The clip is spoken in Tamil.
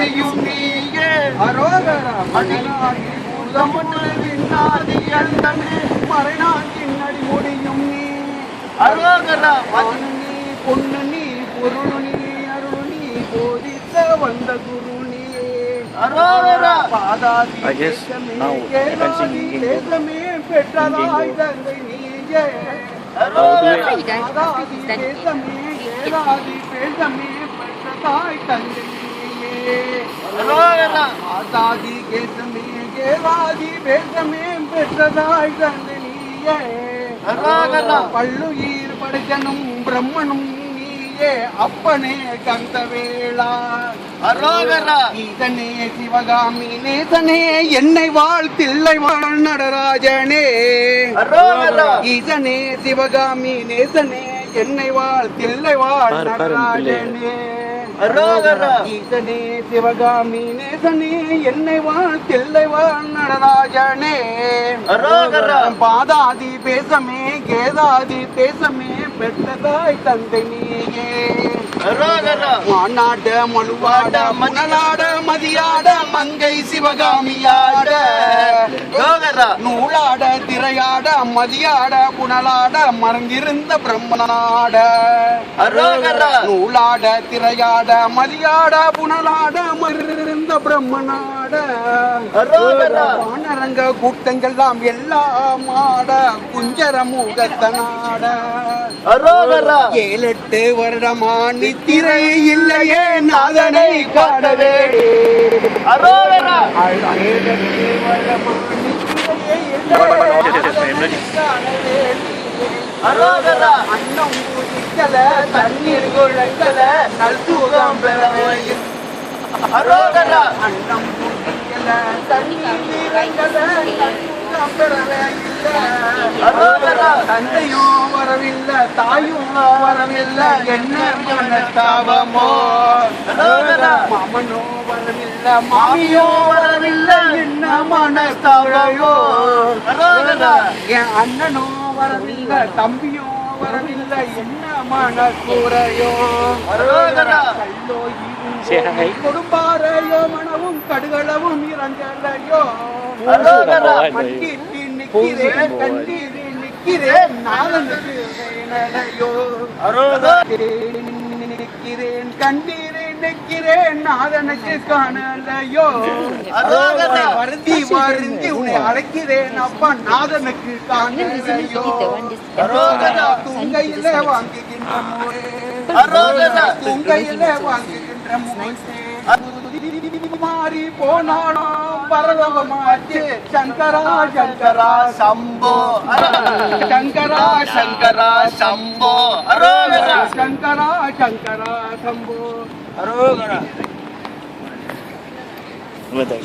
முடியும் நீயே அரோகரா மணிநாடி பூதமுன்னாதி அண்டமே மறைநாட்டின் அடி முடியும் நீ அரோகரா மனு நீ பொண்ணு நீ பொருள் நீ அருள் நீ போதித்த வந்த குரு நீ அரோகரா பாதாதி தேசமே தேசமே பெற்றதாய் தந்தை நீயே அரோகரா பாதாதி தேசமே ஏதாதி தேசமே பெற்றதாய் தந்தை நீயே அரோகரா பாதாதி தேசமே ஏதாதி தேசமே பெற்றதாய் தந்தை நீயே அரோகரா பள்ளுயிர் படைக்கணும் பிரம்மனும் நீயே அப்பனே கந்தவேளா அரோகரா ஈசனே சிவகாமி நேசனே என்னை வாழ்த்தில்லை வாழ் நடராஜனே அரோகரா ஈசனே சிவகாமி நேசனே என்னை வாழ்த்தில்லை வாழ் நடராஜனே அரோகரா ஈசனே சிவகாமி நேசனே என்னை வாழ்த்தில்லை வாழ் நடராஜனே அரோகரா பாதாதி பேசமே கேதாதி பேசமே பெற்றதாய் தந்தை நீயே அரோகரா மாநாட மழுவாட மணலாட மதியாட மங்கை சிவகாமியாட அரோகரா நூலாட திரையாட மதியாட புனலாட மறந்திருந்த பிரம்மனாட அரோகரா நூலாட திரையாட மதியாட புனலாட மறந்திருந்த பிரம்மனாட அரோகரா வானரங்க கூட்டங்கள்லாம் எல்லாம் ஆட குஞ்சர மூகத்தனாட அரோகரா 7-8 வருடமா நித்திரை இல்லையே நாதனை காணவே அரோகரா 7-8 வருடமா நித்திரையே இல்லையே காணவே அரோகரா அன்னம் பூசிக்கல தண்ணீர் குழைக்கல நல் சுகம் பெறவே அரோகரா அன்னம் பூசிக்கல தண்ணீர் குழைக்கல நல் சுகம் பெறவே அரோகரா தந்தையும் வரவில்லை தாயும் வரவில்லை என்ன மனத்தாவமோ அரோகரா மாமனோ வரவில்லை மாமியோ வரவில்லை என்ன மனத்தாவமோ அரோகரா என் அண்ணனோ வரவில்லை தம்பியோ வரவில்லை என்ன மனக்கூறையோ அரோகரா கல்லோ கொடுப்பாரையோ மனவும் கடுகளவும் இறங்கலையோ அரோகரா மண்டிட்டு நிற்கிறேன் கண்டீரி நிற்கிறேன் நாதனுக்கு நடையோ அரோகரா நிற்கிறேன் கண்டீரி நிற்கிறேன் நாதனுக்கு காணலையோ அரோகரா வருந்தி வருந்தி உன்னை அழைக்கிறேன் அப்பா நாதனுக்கு காணலையோ அரோகரா தூங்கையில வாங்குகின்ற மோரே அரோகரா தூங்கையில வாங்குகின்ற மோசே மாறி போனாலும் பரலோகமாச்சு சங்கரா சங்கரா சம்போ சங்கரா சங்கரா சம்போ அரோகரா சங்கரா சங்கரா சம்போ அரோகரா